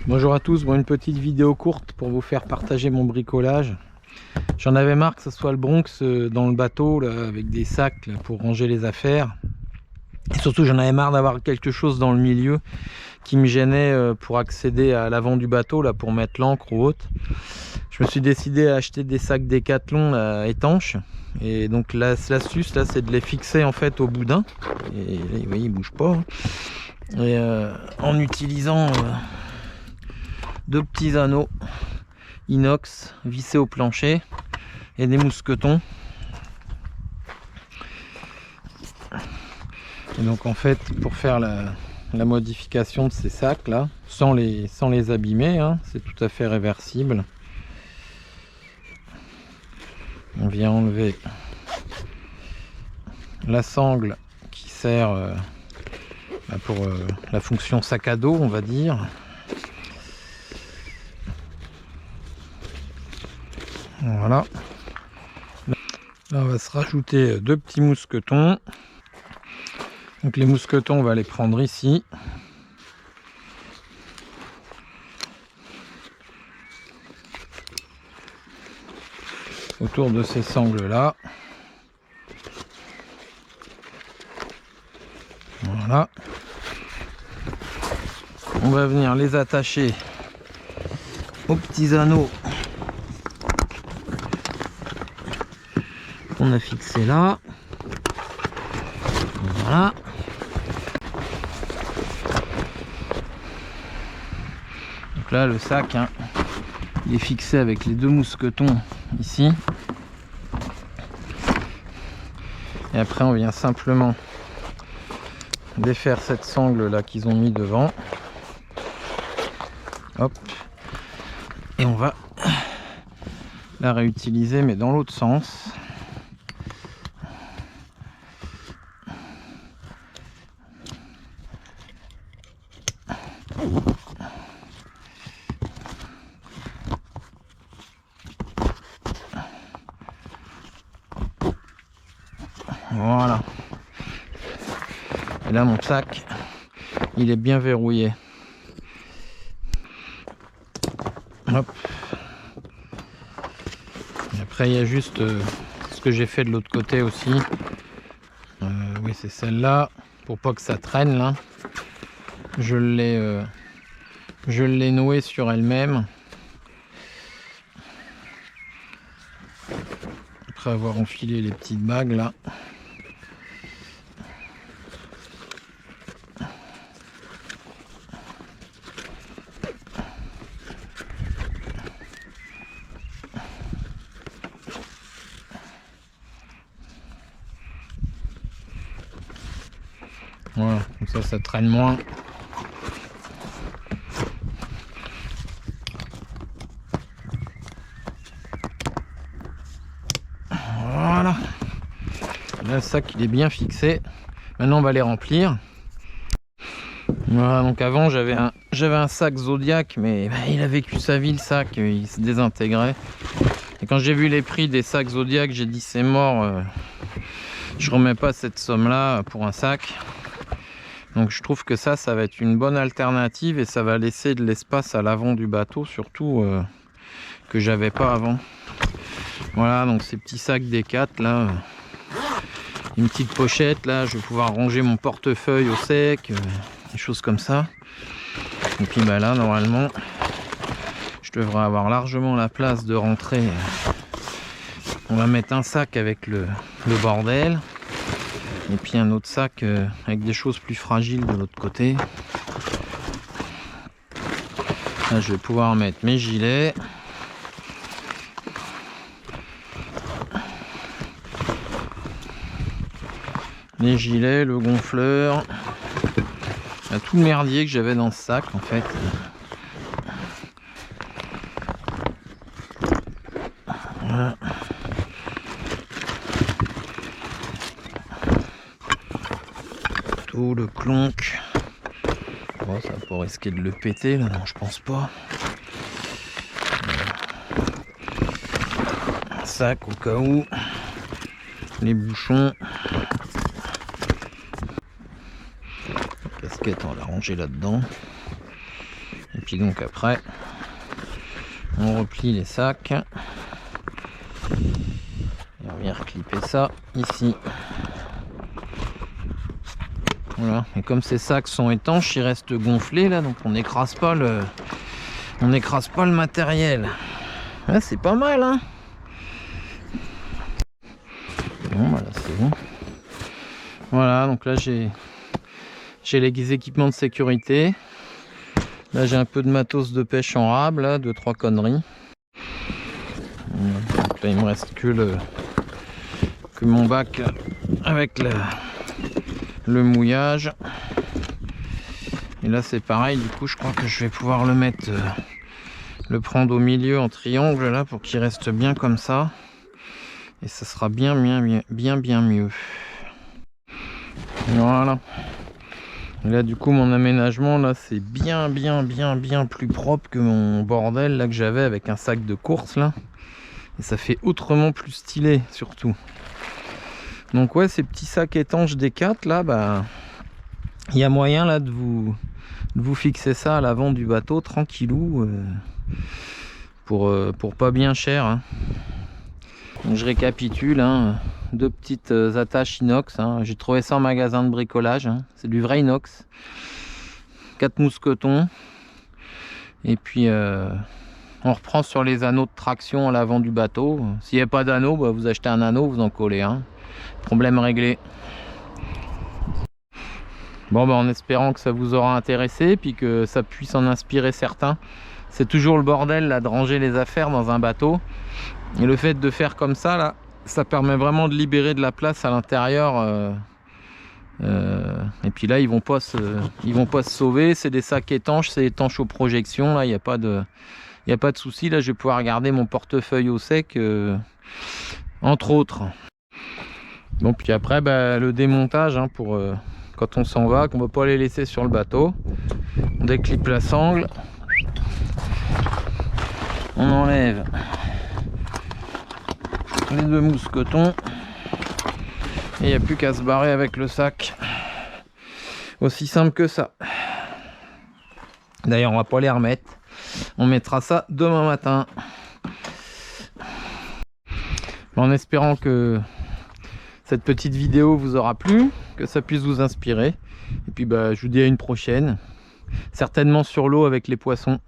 Bonjour à tous, une petite vidéo courte pour vous faire partager mon bricolage. J'en avais marre que ce soit le Bronx dans le bateau là, avec des sacs là, pour ranger les affaires. Et surtout j'en avais marre d'avoir quelque chose dans le milieu qui me gênait pour accéder à l'avant du bateau là, pour mettre l'ancre ou autre. Je me suis décidé à acheter des sacs Décathlon là, étanches. Et donc l'astuce là, c'est de les fixer en fait au boudin. Et là, vous voyez, ils bougent pas. Et en utilisant deux petits anneaux inox vissés au plancher et des mousquetons. Et donc en fait, pour faire la modification de ces sacs là, sans les abîmer, hein, c'est tout à fait réversible. On vient enlever la sangle qui sert pour la fonction sac à dos, on va dire. Voilà. Là, on va se rajouter deux petits mousquetons. Donc les mousquetons, on va les prendre ici. Autour de ces sangles là. Voilà. On va venir les attacher aux petits anneaux qu'on a fixés là. Voilà. Donc là le sac, hein, il est fixé avec les deux mousquetons ici. Et après on vient simplement défaire cette sangle là qu'ils ont mis devant. Hop. Et on va la réutiliser mais dans l'autre sens. Voilà. Et là mon sac, il est bien verrouillé. Hop. Et après il y a juste ce que j'ai fait de l'autre côté aussi. Oui, c'est celle-là, pour pas que ça traîne là. Je l'ai nouée sur elle-même. Après avoir enfilé les petites bagues là. Voilà, comme ça traîne moins. Voilà. Là, le sac il est bien fixé. Maintenant on va les remplir. Voilà, donc avant j'avais un sac Zodiac, mais il a vécu sa vie le sac, il se désintégrait. Et quand j'ai vu les prix des sacs Zodiac, j'ai dit c'est mort, je remets pas cette somme là pour un sac. Donc je trouve que ça va être une bonne alternative et ça va laisser de l'espace à l'avant du bateau, surtout que j'avais pas avant. Voilà, donc ces petits sacs Décat là, une petite pochette là, je vais pouvoir ranger mon portefeuille au sec, des choses comme ça. Et puis bah là normalement je devrais avoir largement la place de rentrer. On va mettre un sac avec le bordel. Et puis un autre sac avec des choses plus fragiles de l'autre côté. Là je vais pouvoir mettre mes gilets. Les gilets, le gonfleur. Tout le merdier que j'avais dans ce sac en fait. Voilà. Tout le clonk. Bon, ça va pas risquer de le péter là, non je pense pas. Un sac au cas où. Les bouchons. La casquette on va la ranger là-dedans. Et puis puis donc après on replie les sacs et on vient reclipper ça ici. Voilà, et comme ces sacs sont étanches, ils restent gonflés là, donc on n'écrase pas le matériel. Ouais, c'est pas mal, hein. Bon, voilà, c'est bon. Voilà, donc là j'ai les équipements de sécurité. Là j'ai un peu de matos de pêche en rab, là, 2-3 conneries. Donc là il me reste que mon bac avec le mouillage. Et là c'est pareil, du coup je crois que je vais pouvoir le mettre, le prendre au milieu en triangle là pour qu'il reste bien comme ça. Et ça sera bien mieux. Voilà. Et là du coup mon aménagement là c'est bien plus propre que mon bordel là que j'avais avec un sac de course là. Et ça fait autrement plus stylé surtout. Donc ouais, ces petits sacs étanches D4 là, bah il y a moyen là de vous fixer ça à l'avant du bateau tranquillou, pour pas bien cher, hein. Donc je récapitule, hein, 2 petites attaches inox, hein. J'ai trouvé ça en magasin de bricolage, hein. C'est du vrai inox. 4 mousquetons. Et puis on reprend sur les anneaux de traction à l'avant du bateau. S'il n'y a pas d'anneau, bah, vous achetez un anneau, vous en collez un. Problème réglé. Bon, bah, en espérant que ça vous aura intéressé, puis que ça puisse en inspirer certains. C'est toujours le bordel là de ranger les affaires dans un bateau. Et le fait de faire comme ça là, ça permet vraiment de libérer de la place à l'intérieur. Et puis là ils vont pas se sauver. C'est des sacs étanches, c'est étanche aux projections. Là il n'y a pas de souci. Là je vais pouvoir garder mon portefeuille au sec, entre autres. Bon, puis après bah, le démontage, hein, pour quand on s'en va, qu'on ne va pas les laisser sur le bateau. On déclipe la sangle, on enlève les 2 mousquetons et il n'y a plus qu'à se barrer avec le sac. Aussi simple que ça. D'ailleurs on va pas les remettre, on mettra ça demain matin. En espérant que cette petite vidéo vous aura plu, que ça puisse vous inspirer. Et puis bah, je vous dis à une prochaine, certainement sur l'eau avec les poissons.